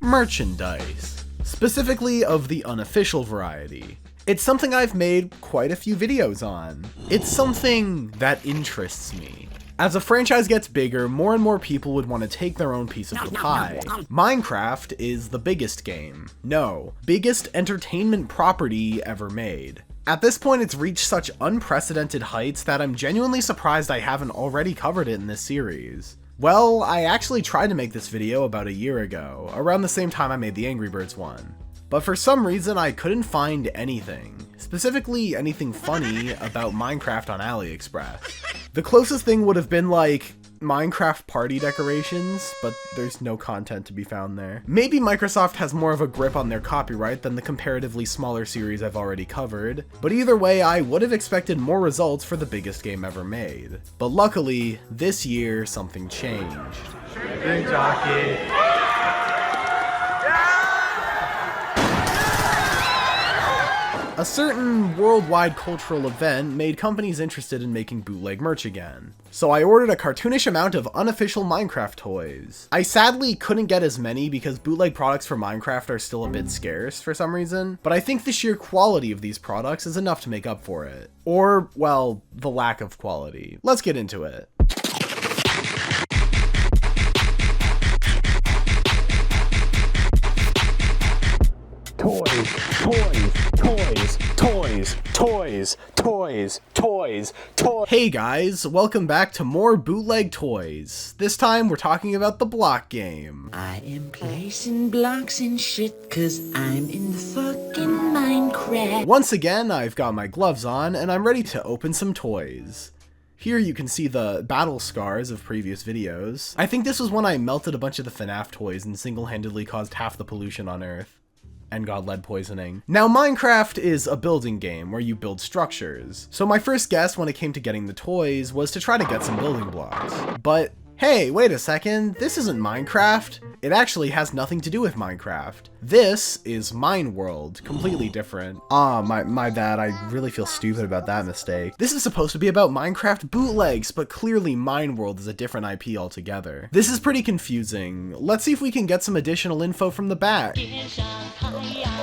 merchandise, specifically of the unofficial variety. It's something I've made quite a few videos on. It's something that interests me. As a franchise gets bigger, more and more people would want to take their own piece of the pie. Minecraft is the biggest game. No, biggest entertainment property ever made. At this point, it's reached such unprecedented heights that I'm genuinely surprised I haven't already covered it in this series. Well, I actually tried to make this video about a year ago, around the same time I made the Angry Birds one. But for some reason, I couldn't find anything, specifically anything funny about Minecraft on AliExpress. The closest thing would have been like Minecraft party decorations, but there's no content to be found there. Maybe Microsoft has more of a grip on their copyright than the comparatively smaller series I've already covered, but either way, I would have expected more results for the biggest game ever made. But luckily, this year, something changed. Good jockey. A certain worldwide cultural event made companies interested in making bootleg merch again. So I ordered a cartoonish amount of unofficial Minecraft toys. I sadly couldn't get as many because bootleg products for Minecraft are still a bit scarce for some reason, but I think the sheer quality of these products is enough to make up for it. Or, well, the lack of quality. Let's get into it. Toys. Hey guys, welcome back to more bootleg toys. This time we're talking about the block game. I am placing blocks and shit cause I'm in the fucking Minecraft. Once again, I've got my gloves on and I'm ready to open some toys. Here you can see the battle scars of previous videos. I think this was when I melted a bunch of the FNAF toys and single-handedly caused half the pollution on Earth. And got lead poisoning. Now, Minecraft is a building game where you build structures. So my first guess when it came to getting the toys was to try to get some building blocks. But hey, wait a second, this isn't Minecraft. It actually has nothing to do with Minecraft. This is Mineworld, completely different. My bad, I really feel stupid about that mistake. This is supposed to be about Minecraft bootlegs, but clearly Mineworld is a different IP altogether. This is pretty confusing. Let's see if we can get some additional info from the back.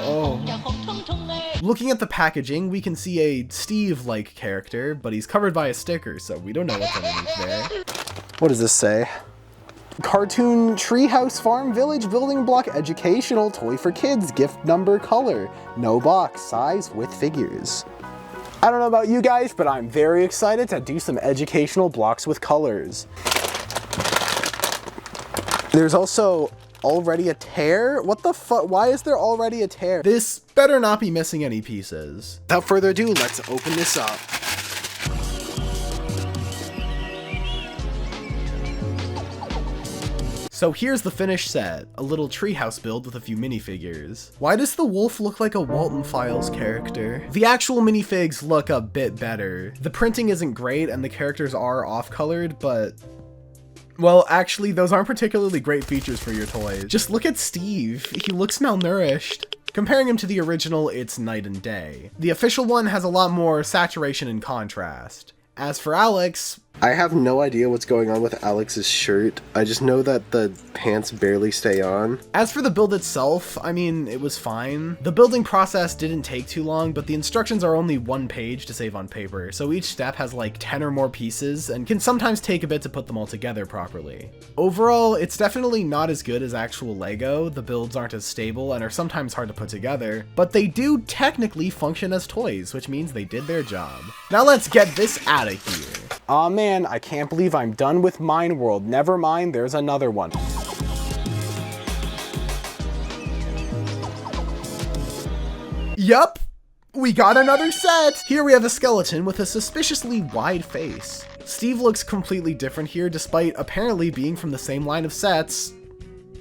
Oh. Looking at the packaging, we can see a Steve-like character, but he's covered by a sticker, so we don't know what's underneath there. What does this say? Cartoon Treehouse Farm Village Building Block Educational Toy for Kids. Gift number, color. No box, size with figures. I don't know about you guys, but I'm very excited to do some educational blocks with colors. There's also already a tear? What the fuck? Why is there already a tear? This better not be missing any pieces. Without further ado, let's open this up. So here's the finished set, a little treehouse build with a few minifigures. Why does the wolf look like a Walton Files character? The actual minifigs look a bit better. The printing isn't great and the characters are off-colored, but well, actually, those aren't particularly great features for your toys. Just look at Steve. He looks malnourished. Comparing him to the original, it's night and day. The official one has a lot more saturation and contrast. As for Alex, I have no idea what's going on with Alex's shirt. I just know that the pants barely stay on. As for the build itself, I mean, it was fine. The building process didn't take too long, but the instructions are only one page to save on paper, so each step has like 10 or more pieces and can sometimes take a bit to put them all together properly. Overall, it's definitely not as good as actual Lego. The builds aren't as stable and are sometimes hard to put together, but they do technically function as toys, which means they did their job. Now let's get this out of here. Aw man, I can't believe I'm done with Mineworld. Never mind, there's another one. Yup, we got another set! Here we have a skeleton with a suspiciously wide face. Steve looks completely different here despite apparently being from the same line of sets,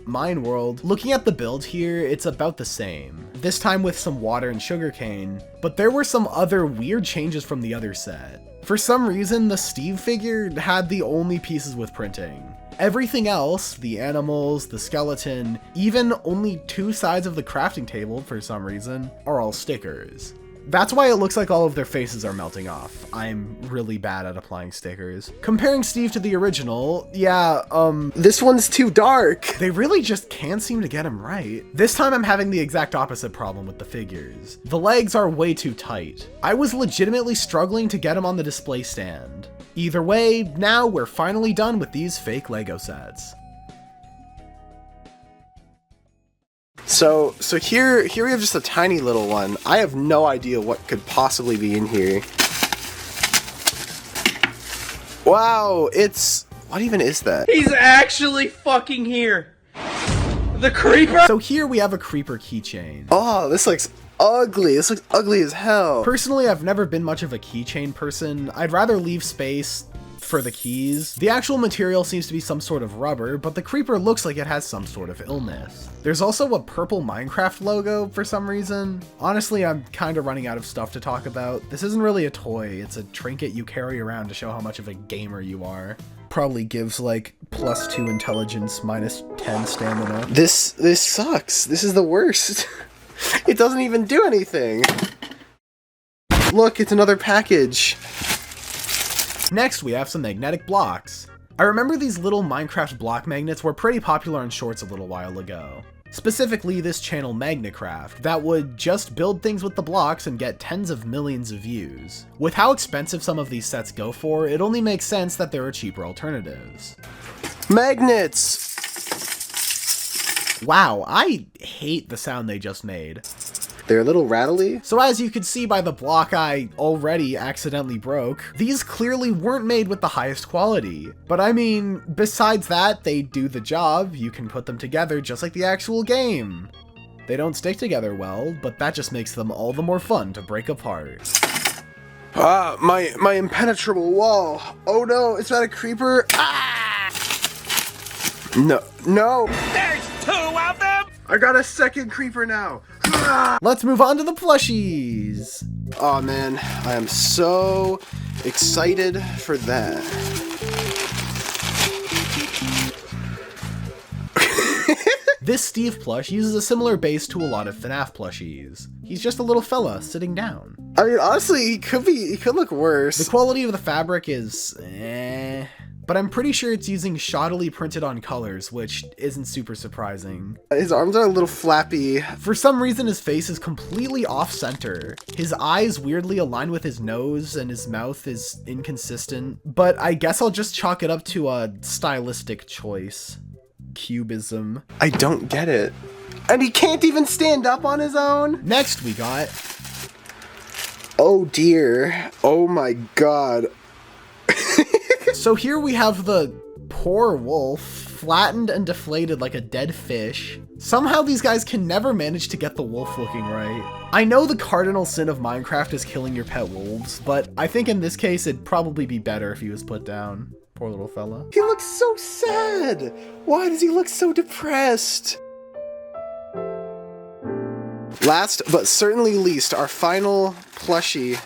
Mineworld. Looking at the build here, it's about the same. This time with some water and sugarcane, but there were some other weird changes from the other set. For some reason, the Steve figure had the only pieces with printing. Everything else, the animals, the skeleton, even only two sides of the crafting table for some reason, are all stickers. That's why it looks like all of their faces are melting off. I'm really bad at applying stickers. Comparing Steve to the original, yeah, this one's too dark. They really just can't seem to get him right. This time I'm having the exact opposite problem with the figures. The legs are way too tight. I was legitimately struggling to get him on the display stand. Either way, now we're finally done with these fake Lego sets. So here we have just a tiny little one. I have no idea what could possibly be in here. Wow, what even is that? He's actually fucking here. The creeper? So here we have a creeper keychain. Oh, this looks ugly. This looks ugly as hell. Personally, I've never been much of a keychain person. I'd rather leave space for the keys. The actual material seems to be some sort of rubber, but the creeper looks like it has some sort of illness. There's also a purple Minecraft logo for some reason. Honestly, I'm kind of running out of stuff to talk about. This isn't really a toy, it's a trinket you carry around to show how much of a gamer you are. Probably gives like +2 intelligence, -10 stamina. This sucks. This is the worst. It doesn't even do anything. Look, it's another package. Next, we have some magnetic blocks. I remember these little Minecraft block magnets were pretty popular on shorts a little while ago. Specifically, this channel Mycraft, that would just build things with the blocks and get tens of millions of views. With how expensive some of these sets go for, it only makes sense that there are cheaper alternatives. Magnets! Wow, I hate the sound they just made. They're a little rattly. So as you can see by the block I already accidentally broke, these clearly weren't made with the highest quality. But I mean, besides that, they do the job. You can put them together just like the actual game. They don't stick together well, but that just makes them all the more fun to break apart. Ah, my impenetrable wall. Oh no, is that a creeper? Ah! No. There's 2 of them! I got a second creeper now. Let's move on to the plushies. Oh man, I am so excited for that. This Steve plush uses a similar base to a lot of FNAF plushies. He's just a little fella sitting down. I mean, honestly, he could look worse. The quality of the fabric is but I'm pretty sure it's using shoddily printed on colors, which isn't super surprising. His arms are a little flappy. For some reason, his face is completely off-center. His eyes weirdly align with his nose, and his mouth is inconsistent. But I guess I'll just chalk it up to a stylistic choice. Cubism. I don't get it. And he can't even stand up on his own? Next, we got... Oh dear. Oh my god. So here we have the poor wolf, flattened and deflated like a dead fish. Somehow these guys can never manage to get the wolf looking right. I know the cardinal sin of Minecraft is killing your pet wolves, but I think in this case it'd probably be better if he was put down. Poor little fella. He looks so sad! Why does he look so depressed? Last but certainly least, our final plushie.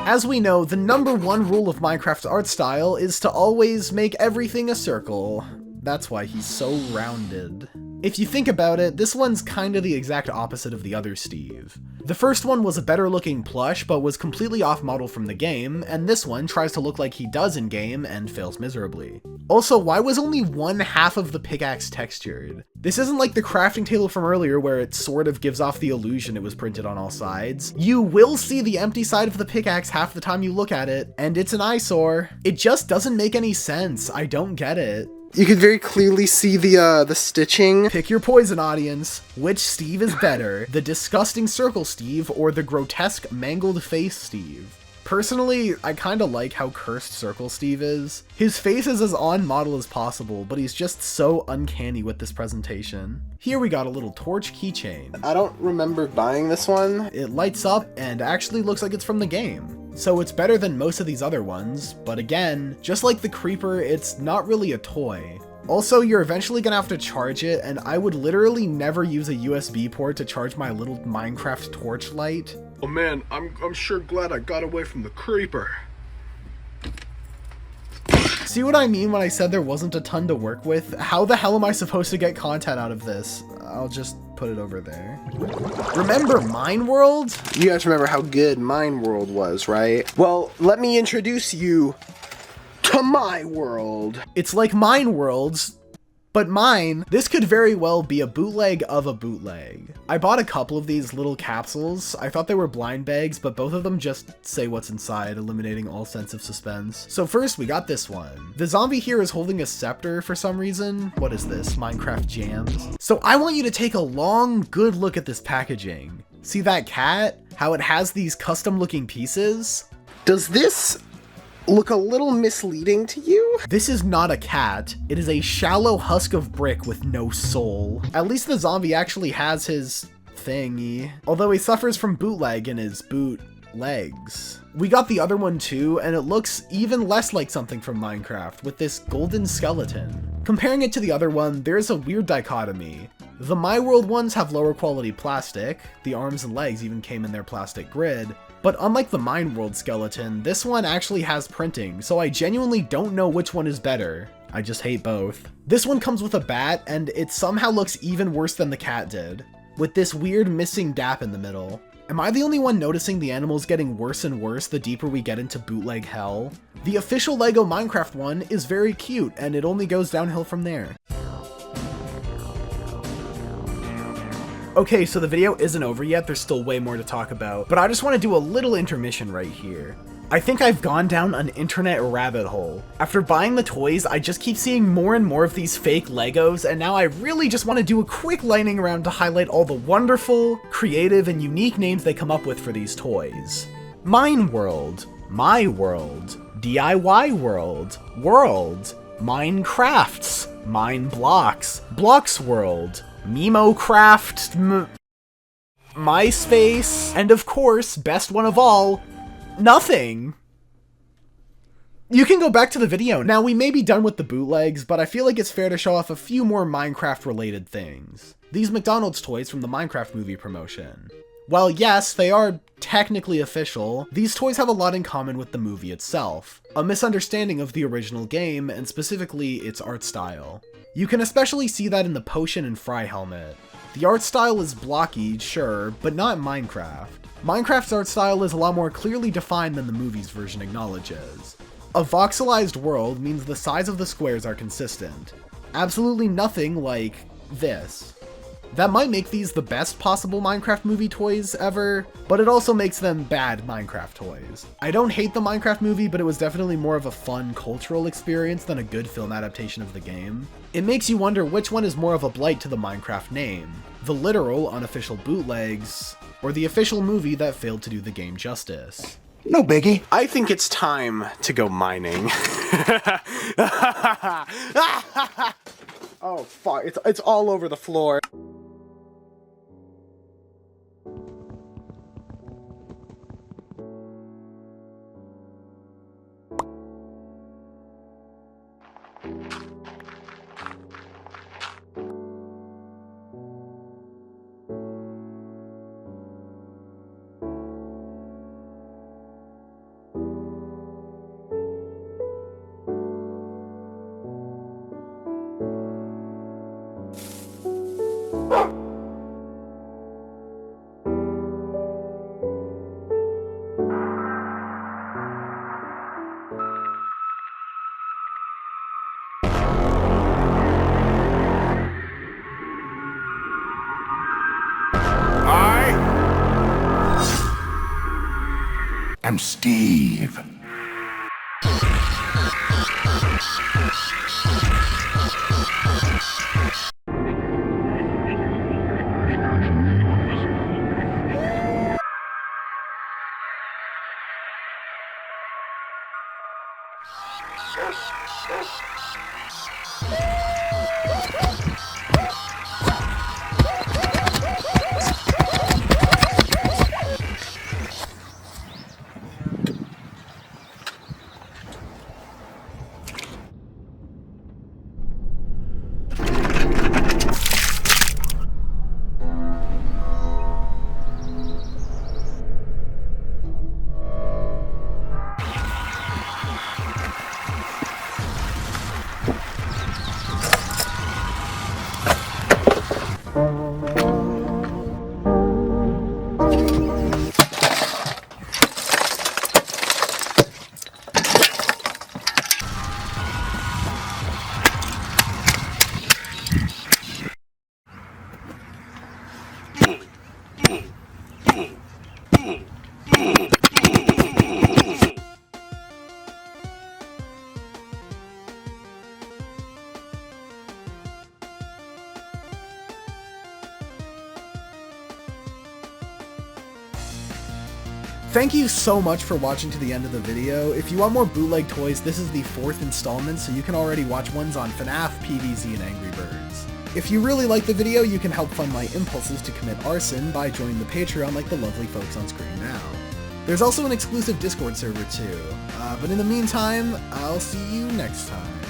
As we know, the #1 rule of Minecraft's art style is to always make everything a circle. That's why he's so rounded. If you think about it, this one's kinda the exact opposite of the other Steve. The first one was a better looking plush, but was completely off model from the game, and this one tries to look like he does in game and fails miserably. Also, why was only 1/2 of the pickaxe textured? This isn't like the crafting table from earlier where it sort of gives off the illusion it was printed on all sides. You will see the empty side of the pickaxe half the time you look at it, and it's an eyesore. It just doesn't make any sense. I don't get it. You can very clearly see the stitching. Pick your poison, audience. Which Steve is better? The disgusting circle Steve or the grotesque mangled face Steve? Personally, I kinda like how cursed Circle Steve is. His face is as on model as possible, but he's just so uncanny with this presentation. Here we got a little torch keychain. I don't remember buying this one. It lights up and actually looks like it's from the game. So it's better than most of these other ones, but again, just like the creeper, it's not really a toy. Also, you're eventually gonna have to charge it, and I would literally never use a USB port to charge my little Minecraft torch light. Oh man, I'm sure glad I got away from the creeper. See what I mean when I said there wasn't a ton to work with? How the hell am I supposed to get content out of this? I'll just put put it over there. Remember Mineworld? You guys remember how good Mineworld was, right? Well, let me introduce you to my world. It's like Mineworld's, but mine. This could very well be a bootleg of a bootleg. I bought a couple of these little capsules. I thought they were blind bags, but both of them just say what's inside, eliminating all sense of suspense. So first, we got this one. The zombie here is holding a scepter for some reason. What is this? Minecraft jams? So I want you to take a long, good look at this packaging. See that cat? How it has these custom looking pieces? Does this look a little misleading to you? This is not a cat. It is a shallow husk of brick with no soul. At least the zombie actually has his thingy. Although he suffers from bootleg in his boot legs. We got the other one too, and it looks even less like something from Minecraft with this golden skeleton. Comparing it to the other one, there's a weird dichotomy. The MyWorld ones have lower quality plastic. The arms and legs even came in their plastic grid. But unlike the Mineworld skeleton, this one actually has printing, so I genuinely don't know which one is better. I just hate both. This one comes with a bat, and it somehow looks even worse than the cat did, with this weird missing gap in the middle. Am I the only one noticing the animals getting worse and worse the deeper we get into bootleg hell? The official LEGO Minecraft one is very cute, and it only goes downhill from there. Okay, so the video isn't over yet, there's still way more to talk about, but I just want to do a little intermission right here. I think I've gone down an internet rabbit hole. After buying the toys, I just keep seeing more and more of these fake Legos, and now I really just want to do a quick lightning round to highlight all the wonderful, creative, and unique names they come up with for these toys. Mineworld, My World, DIY World, World, Minecrafts, Mine Blocks, Blocks World, Memocraft, MySpace, and of course, best one of all, nothing. You can go back to the video. Now, we may be done with the bootlegs, but I feel like it's fair to show off a few more Minecraft-related things. These McDonald's toys from the Minecraft movie promotion. While yes, they are technically official, these toys have a lot in common with the movie itself. A misunderstanding of the original game, and specifically its art style. You can especially see that in the Potion and Fry helmet. The art style is blocky, sure, but not Minecraft. Minecraft's art style is a lot more clearly defined than the movie's version acknowledges. A voxelized world means the size of the squares are consistent. Absolutely nothing like this. That might make these the best possible Minecraft movie toys ever, but it also makes them bad Minecraft toys. I don't hate the Minecraft movie, but it was definitely more of a fun cultural experience than a good film adaptation of the game. It makes you wonder which one is more of a blight to the Minecraft name, the literal unofficial bootlegs, or the official movie that failed to do the game justice. No biggie. I think it's time to go mining. Oh fuck, it's all over the floor. I'm Steve. Thank you so much for watching to the end of the video. If you want more bootleg toys, this is the 4th installment, so you can already watch ones on FNAF, PvZ, and Angry Birds. If you really like the video, you can help fund my impulses to commit arson by joining the Patreon like the lovely folks on screen now. There's also an exclusive Discord server too, but in the meantime, I'll see you next time.